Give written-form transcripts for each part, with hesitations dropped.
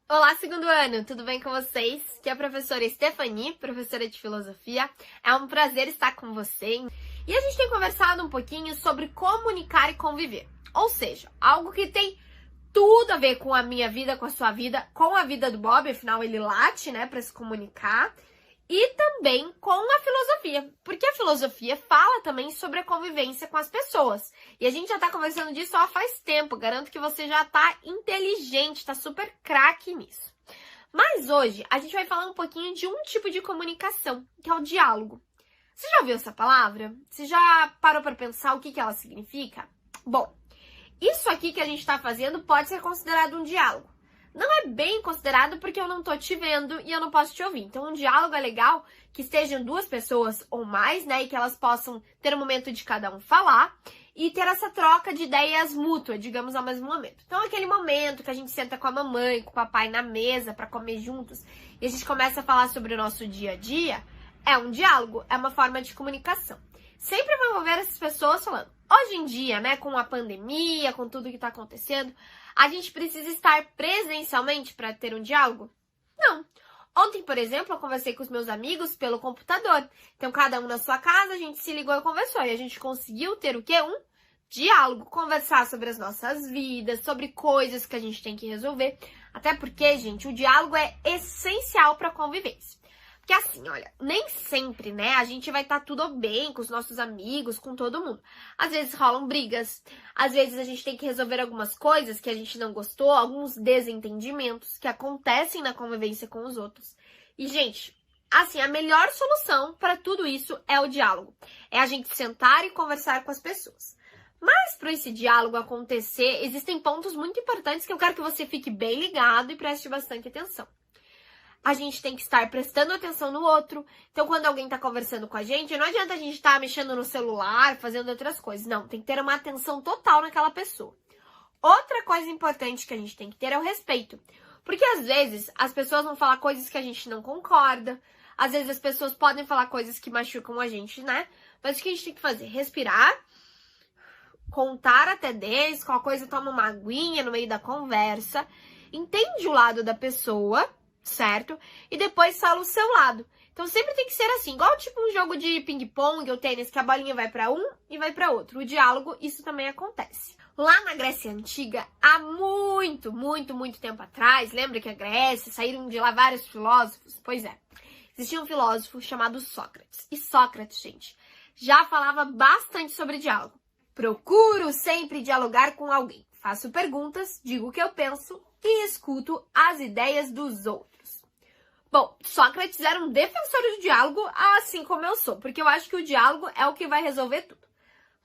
Olá, segundo ano, tudo bem com vocês? Aqui é a professora Stephanie, professora de filosofia. É um prazer estar com você. E a gente tem conversado um pouquinho sobre comunicar e conviver. Ou seja, algo que tem tudo a ver com a minha vida, com a sua vida, com a vida do Bob, afinal ele late, né, para se comunicar. E também com a filosofia, porque a filosofia fala também sobre a convivência com as pessoas. E a gente já tá conversando disso há faz tempo, garanto que você já tá inteligente, tá super craque nisso. Mas hoje a gente vai falar um pouquinho de um tipo de comunicação, que é o diálogo. Você já ouviu essa palavra? Você já parou para pensar o que ela significa? Bom, isso aqui que a gente tá fazendo pode ser considerado um diálogo. Não é bem considerado porque eu não tô te vendo e eu não posso te ouvir. Então, um diálogo é legal que estejam duas pessoas ou mais, né? E que elas possam ter um momento de cada um falar e ter essa troca de ideias mútua, digamos, ao mesmo momento. Então, aquele momento que a gente senta com a mamãe, com o papai na mesa para comer juntos e a gente começa a falar sobre o nosso dia a dia, é um diálogo, é uma forma de comunicação. Sempre vão ver essas pessoas falando. Hoje em dia, né, com a pandemia, com tudo que tá acontecendo, a gente precisa estar presencialmente para ter um diálogo? Não. Ontem, por exemplo, eu conversei com os meus amigos pelo computador. Então, cada um na sua casa, a gente se ligou e conversou. E a gente conseguiu ter o quê? Um diálogo. Conversar sobre as nossas vidas, sobre coisas que a gente tem que resolver. Até porque, gente, o diálogo é essencial para a convivência. Porque assim, olha, nem sempre, né, a gente vai estar tudo bem com os nossos amigos, com todo mundo. Às vezes rolam brigas, às vezes a gente tem que resolver algumas coisas que a gente não gostou, alguns desentendimentos que acontecem na convivência com os outros. E, gente, assim, a melhor solução para tudo isso é o diálogo. É a gente sentar e conversar com as pessoas. Mas para esse diálogo acontecer, existem pontos muito importantes que eu quero que você fique bem ligado e preste bastante atenção. A gente tem que estar prestando atenção no outro. Então, quando alguém tá conversando com a gente, não adianta a gente estar mexendo no celular, fazendo outras coisas. Não, tem que ter uma atenção total naquela pessoa. Outra coisa importante que a gente tem que ter é o respeito. Porque, às vezes, as pessoas vão falar coisas que a gente não concorda. Às vezes, as pessoas podem falar coisas que machucam a gente, né? Mas o que a gente tem que fazer? Respirar, contar até 10, qualquer coisa, toma uma aguinha no meio da conversa, entende o lado da pessoa, certo? E depois fala o seu lado. Então sempre tem que ser assim, igual tipo um jogo de ping-pong ou tênis, que a bolinha vai para um e vai para outro. O diálogo, isso também acontece. Lá na Grécia Antiga, há muito tempo atrás, lembra que a Grécia, saíram de lá vários filósofos? Pois é, existia um filósofo chamado Sócrates. E Sócrates, gente, já falava bastante sobre diálogo. Procuro sempre dialogar com alguém. Faço perguntas, digo o que eu penso e escuto as ideias dos outros. Bom, Sócrates era um defensor do diálogo, assim como eu sou, porque eu acho que o diálogo é o que vai resolver tudo.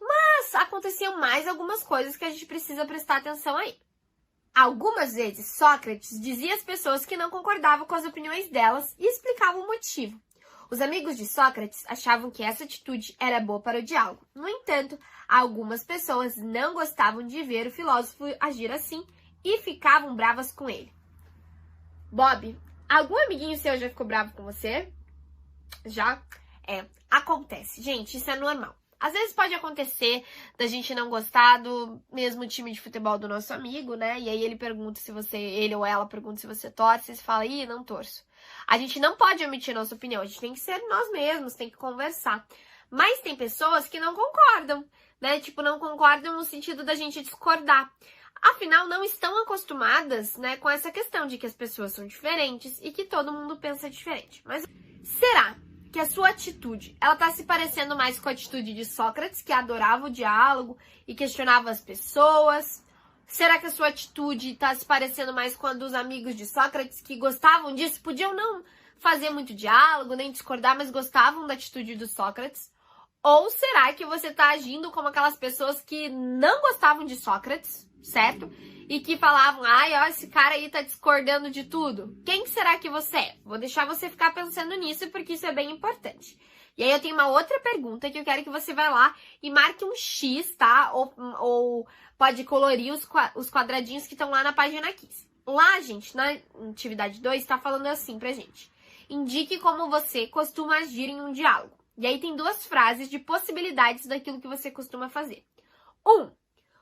Mas aconteciam mais algumas coisas que a gente precisa prestar atenção aí. Algumas vezes, Sócrates dizia às pessoas que não concordavam com as opiniões delas e explicava o motivo. Os amigos de Sócrates achavam que essa atitude era boa para o diálogo. No entanto, algumas pessoas não gostavam de ver o filósofo agir assim e ficavam bravas com ele. Bob, algum amiguinho seu já ficou bravo com você? Já? Acontece. Gente, isso é normal. Às vezes pode acontecer da gente não gostar do mesmo time de futebol do nosso amigo, né? E aí ele ou ela pergunta se você torce, e você fala, ih, não torço. A gente não pode omitir nossa opinião, a gente tem que ser nós mesmos, tem que conversar. Mas tem pessoas que não concordam, né? Tipo, não concordam no sentido da gente discordar. Afinal, não estão acostumadas, né, com essa questão de que as pessoas são diferentes e que todo mundo pensa diferente. Mas será que a sua atitude, ela tá se parecendo mais com a atitude de Sócrates, que adorava o diálogo e questionava as pessoas? Será que a sua atitude tá se parecendo mais com a dos amigos de Sócrates, que gostavam disso, podiam não fazer muito diálogo, nem discordar, mas gostavam da atitude do Sócrates? Ou será que você tá agindo como aquelas pessoas que não gostavam de Sócrates, certo? E que falavam, ai, ó, esse cara aí tá discordando de tudo. Quem será que você é? Vou deixar você ficar pensando nisso, porque isso é bem importante. E aí eu tenho uma outra pergunta que eu quero que você vá lá e marque um X, tá? Ou pode colorir os quadradinhos que estão lá na página 15. Lá, gente, na atividade 2, tá falando assim pra gente. Indique como você costuma agir em um diálogo. E aí tem duas frases de possibilidades daquilo que você costuma fazer. 1.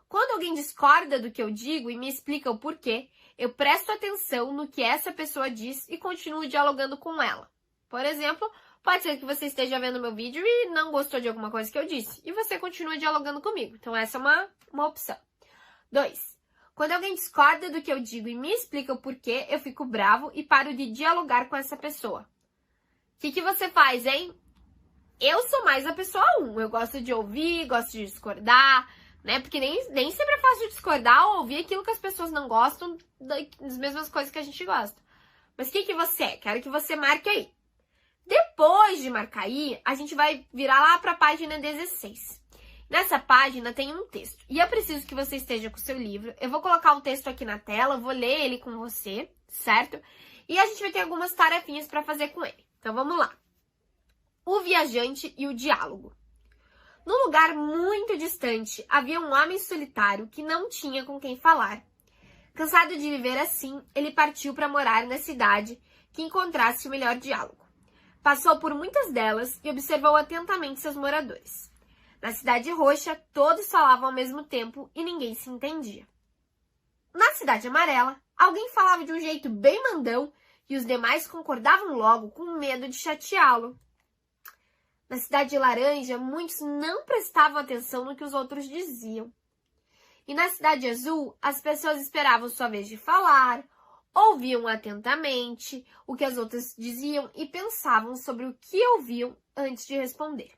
Quando alguém discorda do que eu digo e me explica o porquê, eu presto atenção no que essa pessoa diz e continuo dialogando com ela. Por exemplo, pode ser que você esteja vendo meu vídeo e não gostou de alguma coisa que eu disse, e você continua dialogando comigo. Então, essa é uma opção. 2. Quando alguém discorda do que eu digo e me explica o porquê, eu fico bravo e paro de dialogar com essa pessoa. O que você faz, hein? Eu sou mais a pessoa 1. Eu gosto de ouvir, gosto de discordar, né? Porque nem sempre é fácil discordar ou ouvir aquilo que as pessoas não gostam das mesmas coisas que a gente gosta. Mas o que você é? Quero que você marque aí. Depois de marcar aí, a gente vai virar lá para a página 16. Nessa página tem um texto. E eu preciso que você esteja com o seu livro. Eu vou colocar o texto aqui na tela, vou ler ele com você, certo? E a gente vai ter algumas tarefinhas para fazer com ele. Então vamos lá. O viajante e o diálogo. Num lugar muito distante, havia um homem solitário que não tinha com quem falar. Cansado de viver assim, ele partiu para morar na cidade que encontrasse o melhor diálogo. Passou por muitas delas e observou atentamente seus moradores. Na Cidade Roxa, todos falavam ao mesmo tempo e ninguém se entendia. Na Cidade Amarela, alguém falava de um jeito bem mandão e os demais concordavam logo com medo de chateá-lo. Na Cidade Laranja, muitos não prestavam atenção no que os outros diziam. E na Cidade Azul, as pessoas esperavam sua vez de falar, ouviam atentamente o que as outras diziam e pensavam sobre o que ouviam antes de responder.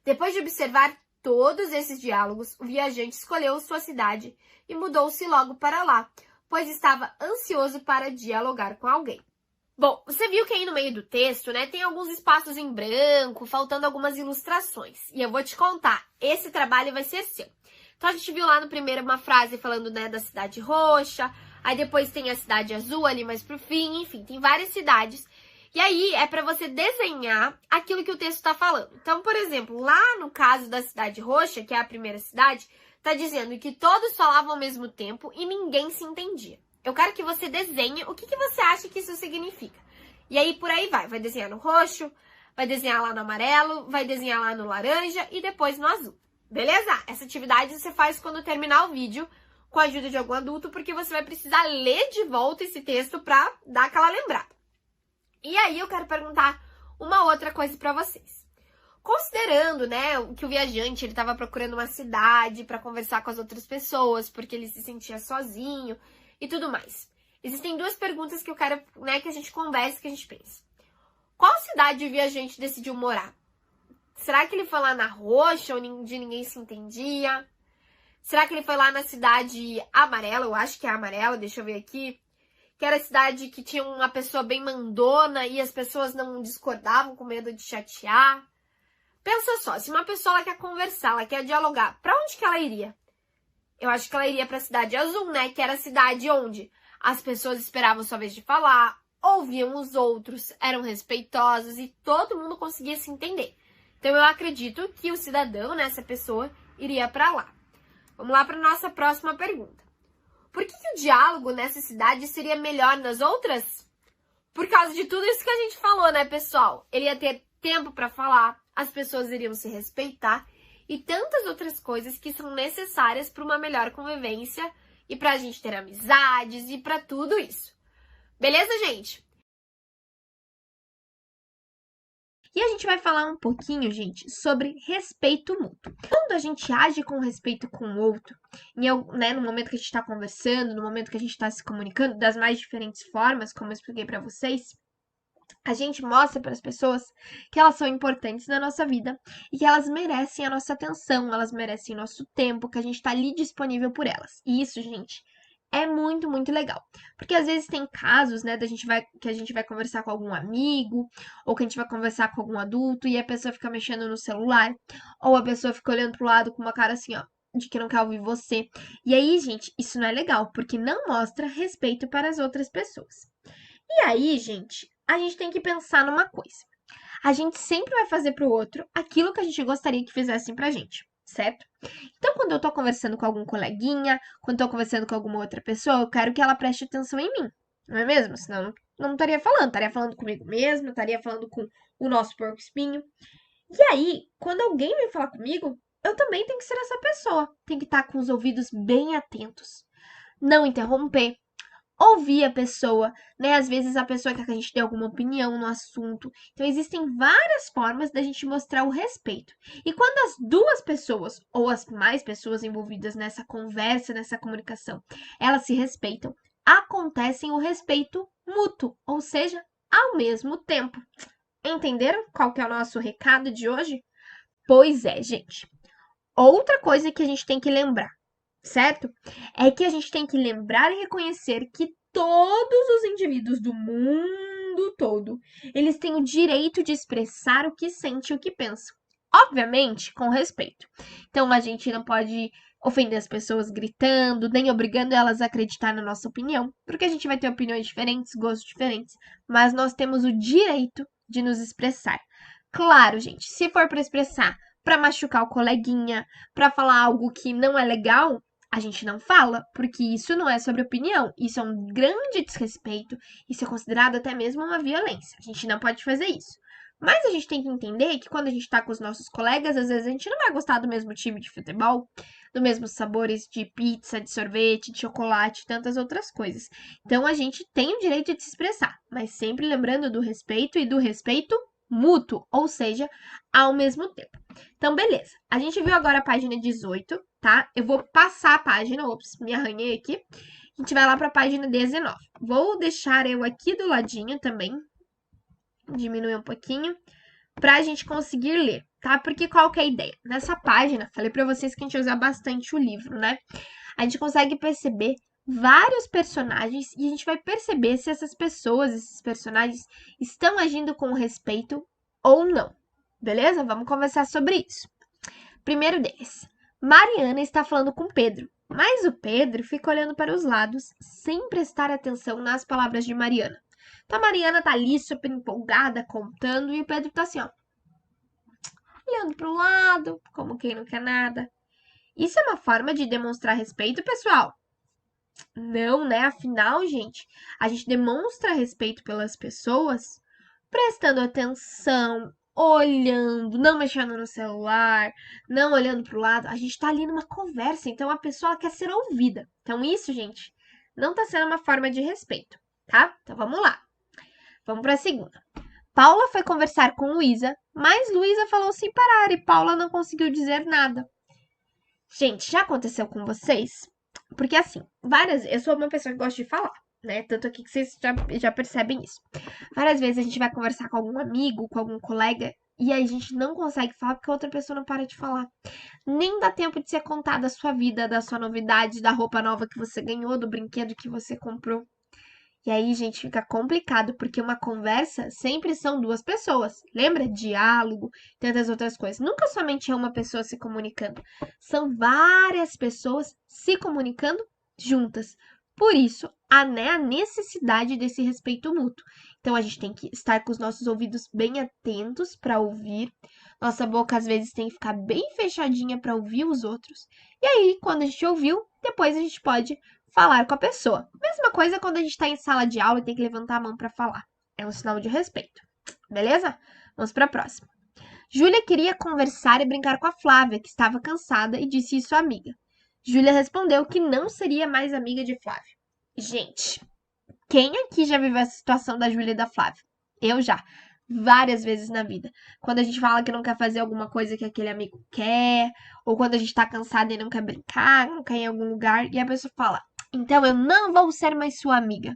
Depois de observar todos esses diálogos, o viajante escolheu sua cidade e mudou-se logo para lá, pois estava ansioso para dialogar com alguém. Bom, você viu que aí no meio do texto, né, tem alguns espaços em branco, faltando algumas ilustrações. E eu vou te contar, esse trabalho vai ser seu. Então, a gente viu lá no primeiro uma frase falando, né, da Cidade Roxa, aí depois tem a Cidade Azul ali mais pro fim, enfim, tem várias cidades. E aí é para você desenhar aquilo que o texto está falando. Então, por exemplo, lá no caso da Cidade Roxa, que é a primeira cidade, está dizendo que todos falavam ao mesmo tempo e ninguém se entendia. Eu quero que você desenhe o que você acha que isso significa. E aí, por aí vai desenhar no roxo, vai desenhar lá no amarelo, vai desenhar lá no laranja e depois no azul. Beleza? Essa atividade você faz quando terminar o vídeo com a ajuda de algum adulto, porque você vai precisar ler de volta esse texto para dar aquela lembrada. E aí eu quero perguntar uma outra coisa para vocês. Considerando, né, que o viajante ele estava procurando uma cidade para conversar com as outras pessoas, porque ele se sentia sozinho e tudo mais. Existem duas perguntas que eu quero, né, que a gente converse, que a gente pense. Qual cidade o viajante decidiu morar? Será que ele foi lá na Roxa, onde ninguém se entendia? Será que ele foi lá na Cidade Amarela? Eu acho que é Amarela, deixa eu ver aqui. Que era a cidade que tinha uma pessoa bem mandona e as pessoas não discordavam com medo de chatear. Pensa só, se uma pessoa ela quer conversar, ela quer dialogar, para onde que ela iria? Eu acho que ela iria para a Cidade Azul, né? Que era a cidade onde as pessoas esperavam sua vez de falar, ouviam os outros, eram respeitosos e todo mundo conseguia se entender. Então eu acredito que o cidadão, né, essa pessoa, iria para lá. Vamos lá para nossa próxima pergunta. Por que o diálogo nessa cidade seria melhor nas outras? Por causa de tudo isso que a gente falou, né, pessoal? Ele ia ter tempo para falar, as pessoas iriam se respeitar e tantas outras coisas que são necessárias para uma melhor convivência e para a gente ter amizades e para tudo isso. Beleza, gente? E a gente vai falar um pouquinho, gente, sobre respeito mútuo. Quando a gente age com respeito com o outro, né, no momento que a gente está conversando, no momento que a gente está se comunicando, das mais diferentes formas, como eu expliquei para vocês, a gente mostra para as pessoas que elas são importantes na nossa vida e que elas merecem a nossa atenção, elas merecem nosso tempo, que a gente está ali disponível por elas. E isso, gente, é muito, muito legal. Porque às vezes tem casos, né, que a gente vai conversar com algum amigo, ou que a gente vai conversar com algum adulto e a pessoa fica mexendo no celular, ou a pessoa fica olhando pro lado com uma cara assim, ó, de que não quer ouvir você. E aí, gente, isso não é legal, porque não mostra respeito para as outras pessoas. E aí, gente, a gente tem que pensar numa coisa. A gente sempre vai fazer pro outro aquilo que a gente gostaria que fizessem pra gente, certo? Então, quando eu tô conversando com algum coleguinha, quando eu tô conversando com alguma outra pessoa, eu quero que ela preste atenção em mim, não é mesmo? Senão não estaria estaria falando comigo mesma, estaria falando com o nosso porco-espinho. E aí, quando alguém vem falar comigo, eu também tenho que ser essa pessoa. Tem que estar com os ouvidos bem atentos. Não interromper, ouvir a pessoa, né? Às vezes a pessoa quer que a gente dê alguma opinião no assunto. Então existem várias formas da gente mostrar o respeito. E quando as duas pessoas ou as mais pessoas envolvidas nessa conversa, nessa comunicação, elas se respeitam, acontece o respeito mútuo, ou seja, ao mesmo tempo. Entenderam qual que é o nosso recado de hoje? Pois é, gente. Outra coisa que a gente tem que lembrar, certo? É que a gente tem que lembrar e reconhecer que todos os indivíduos do mundo todo, eles têm o direito de expressar o que sente e o que pensa. Obviamente, com respeito. Então, a gente não pode ofender as pessoas gritando, nem obrigando elas a acreditar na nossa opinião, porque a gente vai ter opiniões diferentes, gostos diferentes, mas nós temos o direito de nos expressar. Claro, gente, se for para expressar para machucar o coleguinha, para falar algo que não é legal, a gente não fala, porque isso não é sobre opinião, isso é um grande desrespeito, isso é considerado até mesmo uma violência. A gente não pode fazer isso. Mas a gente tem que entender que quando a gente tá com os nossos colegas, às vezes a gente não vai gostar do mesmo time de futebol, dos mesmos sabores de pizza, de sorvete, de chocolate, tantas outras coisas. Então a gente tem o direito de se expressar, mas sempre lembrando do respeito e do respeito mútuo, ou seja, ao mesmo tempo. Então, beleza. A gente viu agora a página 18, tá? Eu vou passar a página, ops, me arranhei aqui. A gente vai lá para a página 19. Vou deixar eu aqui do ladinho também, diminuir um pouquinho, para a gente conseguir ler, tá? Porque qual que é a ideia? Nessa página, falei para vocês que a gente usa bastante o livro, né? A gente consegue perceber vários personagens e a gente vai perceber se essas pessoas, esses personagens, estão agindo com respeito ou não. Beleza? Vamos conversar sobre isso. Primeiro deles, Mariana está falando com Pedro, mas o Pedro fica olhando para os lados sem prestar atenção nas palavras de Mariana. Então a Mariana tá ali super empolgada, contando, e o Pedro tá assim, ó, olhando para o lado, como quem não quer nada. Isso é uma forma de demonstrar respeito, pessoal? Não, né? Afinal, gente, a gente demonstra respeito pelas pessoas prestando atenção, olhando, não mexendo no celular, não olhando pro lado. A gente tá ali numa conversa, então a pessoa ela quer ser ouvida. Então isso, gente, não tá sendo uma forma de respeito, tá? Então vamos lá. Vamos para a segunda. Paula foi conversar com Luísa, mas Luísa falou sem parar e Paula não conseguiu dizer nada. Gente, já aconteceu com vocês? Porque assim, eu sou uma pessoa que gosta de falar, né? Tanto aqui que vocês já percebem isso. Várias vezes a gente vai conversar com algum amigo, com algum colega, e aí a gente não consegue falar porque a outra pessoa não para de falar. Nem dá tempo de ser contada a sua vida, da sua novidade, da roupa nova que você ganhou, do brinquedo que você comprou. E aí, gente, fica complicado, porque uma conversa sempre são duas pessoas. Lembra? Diálogo, tantas outras coisas. Nunca somente é uma pessoa se comunicando. São várias pessoas se comunicando juntas. Por isso, há, né, a necessidade desse respeito mútuo. Então, a gente tem que estar com os nossos ouvidos bem atentos para ouvir. Nossa boca, às vezes, tem que ficar bem fechadinha para ouvir os outros. E aí, quando a gente ouviu, depois a gente pode falar com a pessoa. Mesma coisa quando a gente está em sala de aula e tem que levantar a mão para falar. É um sinal de respeito. Beleza? Vamos para a próxima. Júlia queria conversar e brincar com a Flávia, que estava cansada, e disse isso à amiga. Júlia respondeu que não seria mais amiga de Flávia. Gente, quem aqui já viveu essa situação da Júlia e da Flávia? Eu já. Várias vezes na vida. Quando a gente fala que não quer fazer alguma coisa que aquele amigo quer, ou quando a gente tá cansada e não quer brincar, não quer ir em algum lugar, e a pessoa fala: então eu não vou ser mais sua amiga.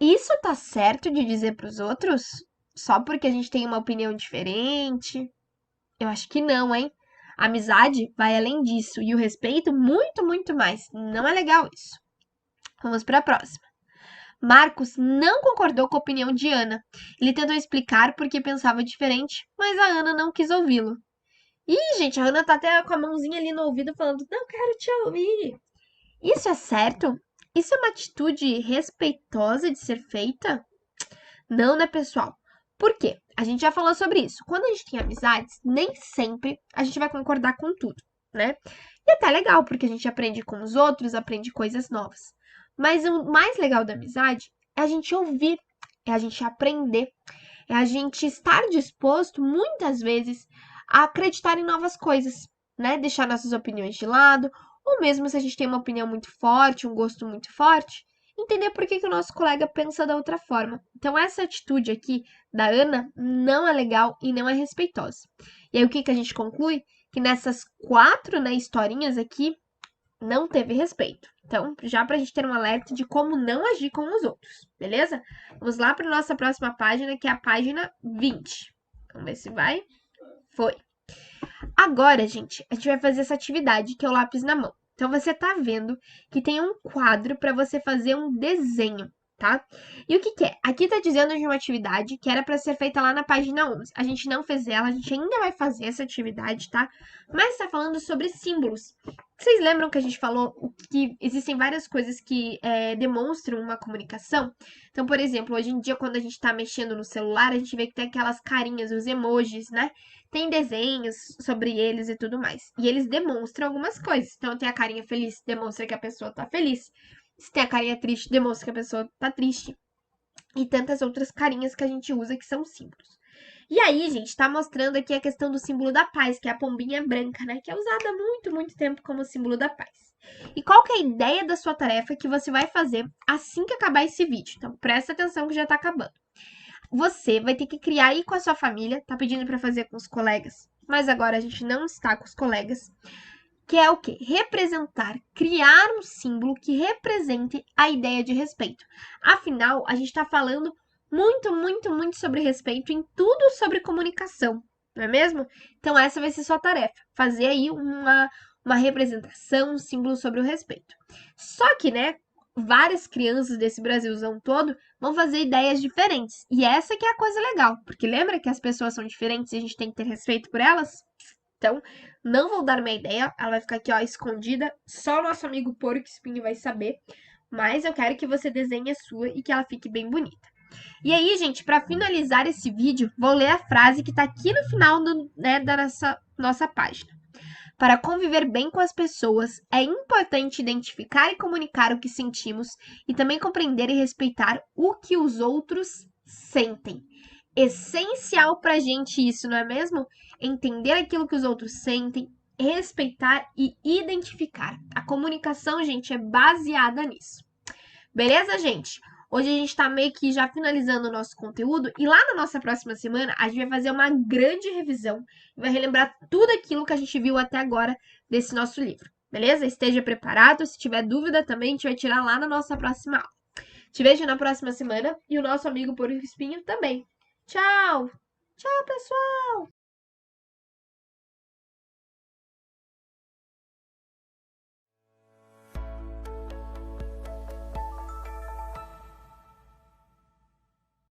Isso tá certo de dizer pros outros? Só porque a gente tem uma opinião diferente? Eu acho que não, hein? A amizade vai além disso e o respeito muito, muito mais. Não é legal isso. Vamos para a próxima. Marcos não concordou com a opinião de Ana. Ele tentou explicar porque pensava diferente, mas a Ana não quis ouvi-lo. Ih, gente, a Ana tá até com a mãozinha ali no ouvido falando: não quero te ouvir. Isso é certo? Isso é uma atitude respeitosa de ser feita? Não, né, pessoal? Por quê? A gente já falou sobre isso. Quando a gente tem amizades, nem sempre a gente vai concordar com tudo, né? E até legal, porque a gente aprende com os outros, aprende coisas novas. Mas o mais legal da amizade é a gente ouvir, é a gente aprender, é a gente estar disposto, muitas vezes, a acreditar em novas coisas. né, deixar nossas opiniões de lado, ou mesmo se a gente tem uma opinião muito forte, um gosto muito forte, entender por que o nosso colega pensa da outra forma. Então, essa atitude aqui da Ana não é legal e não é respeitosa. E aí, o que a gente conclui? Que nessas 4, né, historinhas aqui, não teve respeito. Então, já pra gente ter um alerta de como não agir com os outros, beleza? Vamos lá para nossa próxima página, que é a página 20. Vamos ver se vai. Foi. Agora, gente, a gente vai fazer essa atividade, que é o lápis na mão. Então, você tá vendo que tem um quadro para você fazer um desenho, tá? E o que é? Aqui tá dizendo de uma atividade que era para ser feita lá na página 11. A gente não fez ela, a gente ainda vai fazer essa atividade, tá? Mas tá falando sobre símbolos. Vocês lembram que a gente falou que existem várias coisas que demonstram uma comunicação? Então, por exemplo, hoje em dia, quando a gente tá mexendo no celular, a gente vê que tem aquelas carinhas, os emojis, né? Tem desenhos sobre eles e tudo mais. E eles demonstram algumas coisas. Então, tem a carinha feliz, demonstra que a pessoa tá feliz. Se tem a carinha triste, demonstra que a pessoa tá triste. E tantas outras carinhas que a gente usa que são símbolos. E aí, gente, tá mostrando aqui a questão do símbolo da paz, que é a pombinha branca, né? Que é usada há muito, muito tempo como símbolo da paz. E qual que é a ideia da sua tarefa que você vai fazer assim que acabar esse vídeo? Então, presta atenção que já tá acabando. Você vai ter que criar aí com a sua família, tá pedindo para fazer com os colegas, mas agora a gente não está com os colegas, que é o quê? Representar, criar um símbolo que represente a ideia de respeito. Afinal, a gente está falando muito, muito, muito sobre respeito em tudo sobre comunicação, não é mesmo? Então essa vai ser sua tarefa, fazer aí uma representação, um símbolo sobre o respeito. Só que, né, várias crianças desse Brasilzão todo vão fazer ideias diferentes. E essa que é a coisa legal, porque lembra que as pessoas são diferentes e a gente tem que ter respeito por elas? Então, não vou dar minha ideia, ela vai ficar aqui, ó, escondida, só o nosso amigo Porco Espinho vai saber, mas eu quero que você desenhe a sua e que ela fique bem bonita. E aí, gente, para finalizar esse vídeo, vou ler a frase que tá aqui no final da nossa página. Para conviver bem com as pessoas, é importante identificar e comunicar o que sentimos e também compreender e respeitar o que os outros sentem. Essencial pra gente isso, não é mesmo? Entender aquilo que os outros sentem, respeitar e identificar. A comunicação, gente, é baseada nisso. Beleza, gente? Hoje a gente tá meio que já finalizando o nosso conteúdo e lá na nossa próxima semana a gente vai fazer uma grande revisão e vai relembrar tudo aquilo que a gente viu até agora desse nosso livro. Beleza? Esteja preparado. Se tiver dúvida também, a gente vai tirar lá na nossa próxima aula. Te vejo na próxima semana e o nosso amigo Porco Espinho também. Tchau! Tchau, pessoal!